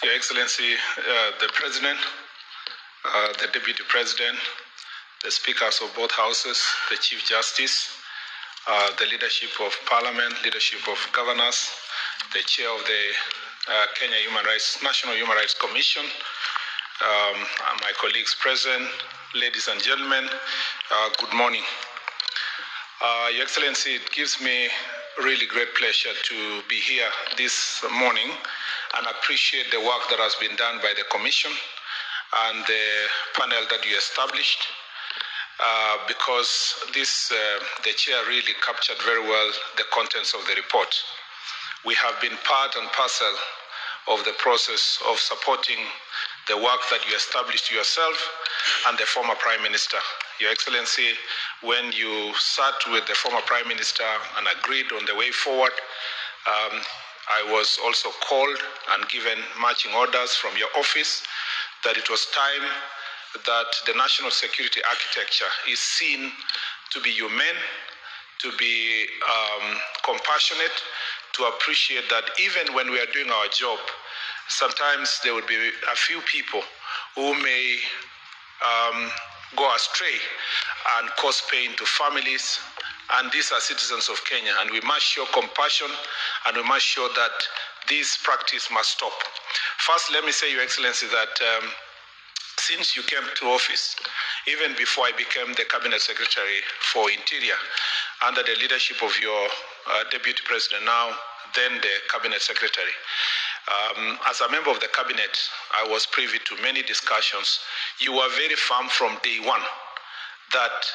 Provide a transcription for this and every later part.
Your Excellency, the President, the Deputy President, the Speakers of both Houses, the Chief Justice, the leadership of Parliament, leadership of governors, the Chair of the Kenya National Human Rights Commission, my colleagues present, ladies and gentlemen, good morning. Your Excellency, it gives me really great pleasure to be here this morning and appreciate the work that has been done by the Commission and the panel that you established, because the Chair really captured very well the contents of the report. We have been part and parcel of the process of supporting the work that you established yourself and the former Prime Minister. Your Excellency, when you sat with the former Prime Minister and agreed on the way forward, I was also called and given marching orders from your office that it was time that the national security architecture is seen to be humane, to be compassionate, to appreciate that even when we are doing our job, sometimes there would be a few people who may go astray and cause pain to families, and these are citizens of Kenya, and we must show compassion and we must show that this practice must stop. First, let me say, Your Excellency, that since you came to office, even before I became the Cabinet Secretary for Interior, under the leadership of your Deputy President now, then the Cabinet Secretary, as a member of the Cabinet, I was privy to many discussions. You were very firm from day one that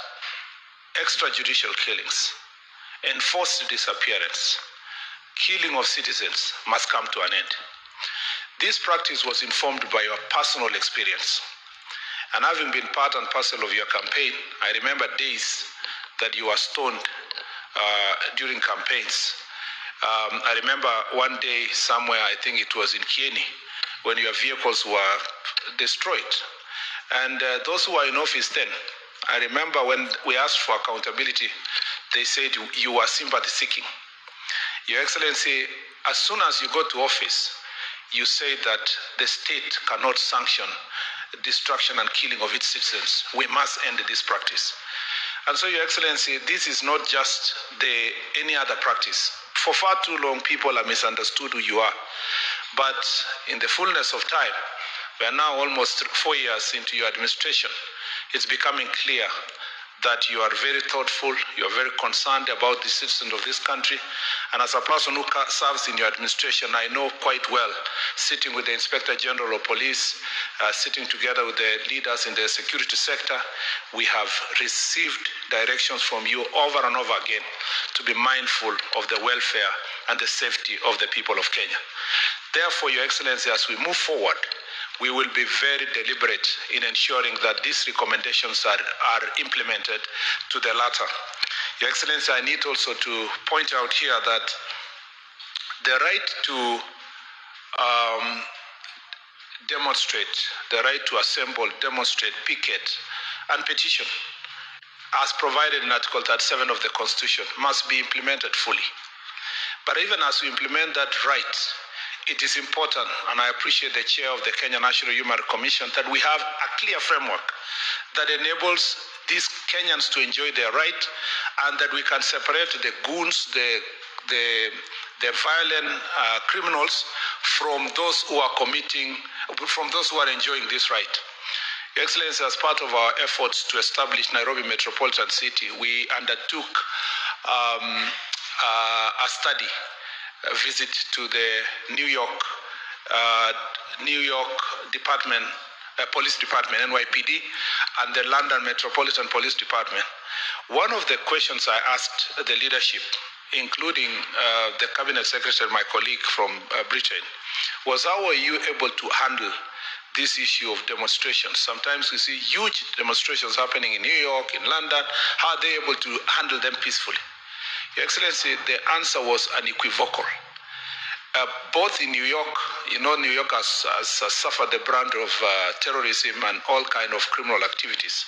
extrajudicial killings, enforced disappearance, killing of citizens must come to an end. This practice was informed by your personal experience. And having been part and parcel of your campaign, I remember days that you were stoned during campaigns. I remember one day somewhere, I think it was in Kieni, when your vehicles were destroyed. And those who were in office then, I remember when we asked for accountability, they said you were sympathy seeking. Your Excellency, as soon as you got to office, you said that the state cannot sanction destruction and killing of its citizens. We must end this practice. And so, Your Excellency, this is not just any other practice. For far too long, people have misunderstood who you are. But in the fullness of time, we are now almost 4 years into your administration. It's becoming clear that you are very thoughtful, you are very concerned about the citizens of this country. And as a person who serves in your administration, I know quite well, sitting with the Inspector General of Police, sitting together with the leaders in the security sector, we have received directions from you over and over again to be mindful of the welfare and the safety of the people of Kenya. Therefore, Your Excellency, as we move forward, we will be very deliberate in ensuring that these recommendations are implemented to the latter. Your Excellency, I need also to point out here that the right to demonstrate, the right to assemble, demonstrate, picket, and petition, as provided in Article 37 of the Constitution, must be implemented fully. But even as we implement that right, it is important, and I appreciate the Chair of the Kenya National Human Rights Commission, that we have a clear framework that enables these Kenyans to enjoy their right, and that we can separate the goons, the violent criminals from those who are enjoying this right. Your Excellency, as part of our efforts to establish Nairobi Metropolitan City, we undertook a study, a visit to the New York Department, Police Department, NYPD, and the London Metropolitan Police Department. One of the questions I asked the leadership, including the Cabinet Secretary, my colleague from Britain, was how are you able to handle this issue of demonstrations? Sometimes we see huge demonstrations happening in New York, in London. How are they able to handle them peacefully? Your Excellency, the answer was unequivocal. Both in New York, you know, New York has suffered the brunt of terrorism and all kinds of criminal activities,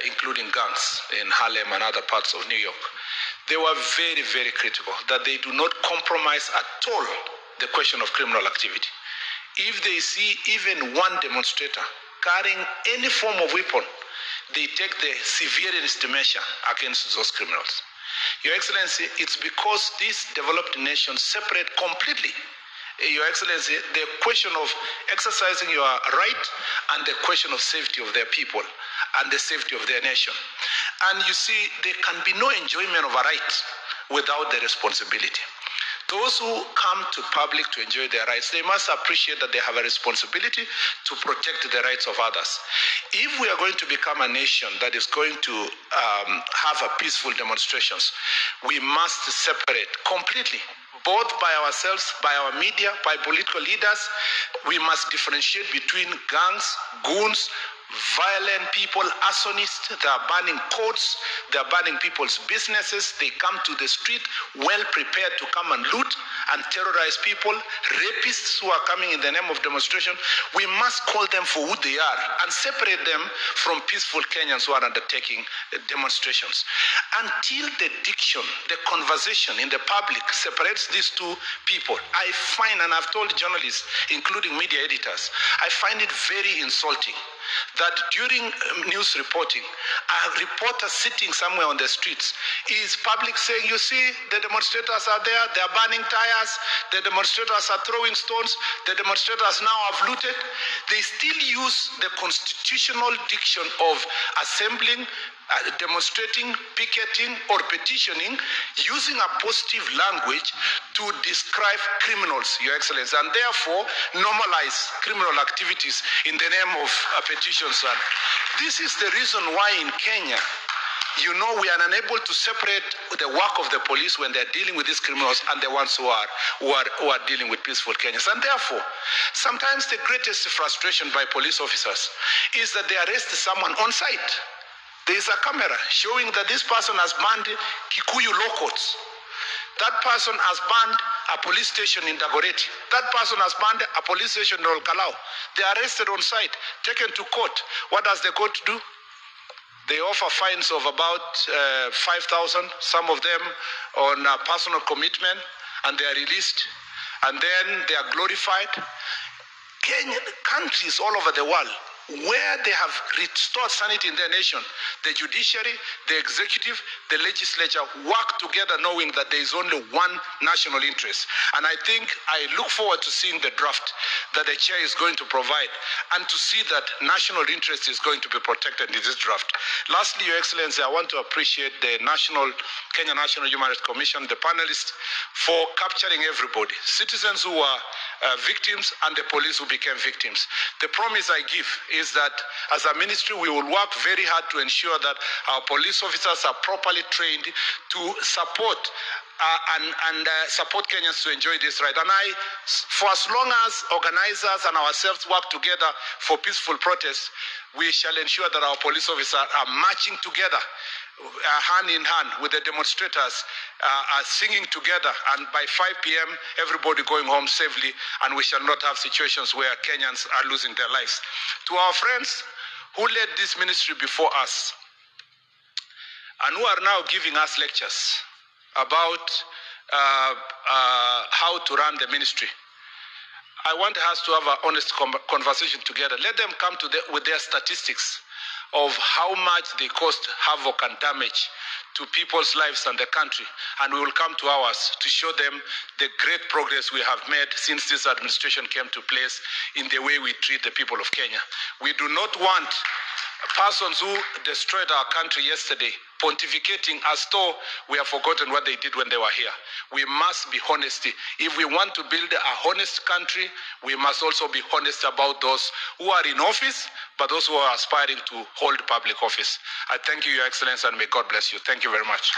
including gangs in Harlem and other parts of New York. They were very, very critical that they do not compromise at all the question of criminal activity. if they see even one demonstrator carrying any form of weapon, they take the severest measure against those criminals. Your Excellency, it's because these developed nations separate completely, Your Excellency, the question of exercising your right and the question of safety of their people and the safety of their nation. And you see, there can be no enjoyment of a right without the responsibility. Those who come to public to enjoy their rights, they must appreciate that they have a responsibility to protect the rights of others. If we are going to become a nation that is going to have a peaceful demonstrations, we must separate completely, both by ourselves, by our media, by political leaders. We must differentiate between gangs, goons, violent people, arsonists. They are burning courts, they are burning people's businesses. They come to the street well prepared to come and loot and terrorize people. Rapists who are coming in the name of demonstration. We must call them for who they are and separate them from peaceful Kenyans who are undertaking demonstrations. Until the diction, the conversation in the public separates these two people, I find, and I've told journalists, including media editors, I find it very insulting that during news reporting, a reporter sitting somewhere on the streets is public saying, you see, the demonstrators are there, they are burning tires, the demonstrators are throwing stones, the demonstrators now have looted. They still use the constitutional diction of assembling, demonstrating, picketing, or petitioning, using a positive language to describe criminals, Your Excellency, and therefore normalize criminal activities in the name of petitions. And this is the reason why in Kenya, you know, we are unable to separate the work of the police when they're dealing with these criminals and the ones who are dealing with peaceful Kenyans. And therefore, sometimes the greatest frustration by police officers is that they arrest someone on site. There is a camera showing that this person has banned Kikuyu law courts. That person has banned a police station in Dagoretti. That person has banned a police station in Olkalau. They are arrested on site, taken to court. What does the court do? They offer fines of about 5,000, some of them on personal commitment, and they are released. And then they are glorified. Kenyan countries all over the world, where they have restored sanity in their nation, the judiciary, the executive, the legislature work together knowing that there is only one national interest. And I think I look forward to seeing the draft that the chair is going to provide and to see that national interest is going to be protected in this draft. Lastly, Your Excellency, I want to appreciate the Kenya National Human Rights Commission, the panelists, for capturing everybody, citizens who are victims and the police who became victims. The promise I give is that as a ministry, we will work very hard to ensure that our police officers are properly trained to support support Kenyans to enjoy this right. And for as long as organizers and ourselves work together for peaceful protests, we shall ensure that our police officers are marching together, hand in hand with the demonstrators, are singing together, and by 5 p.m. everybody going home safely, and we shall not have situations where Kenyans are losing their lives. To our friends who led this ministry before us and who are now giving us lectures about how to run the ministry, I want us to have an honest conversation together. Let them come with their statistics of how much they caused havoc and damage to people's lives and the country, and we will come to ours to show them the great progress we have made since this administration came to place in the way we treat the people of Kenya. We do not want persons who destroyed our country yesterday pontificating as though we have forgotten what they did when they were here. We must be honest. If we want to build a honest country, we must also be honest about those who are in office, but those who are aspiring to hold public office. I thank you, Your Excellency, and may God bless you. Thank you very much.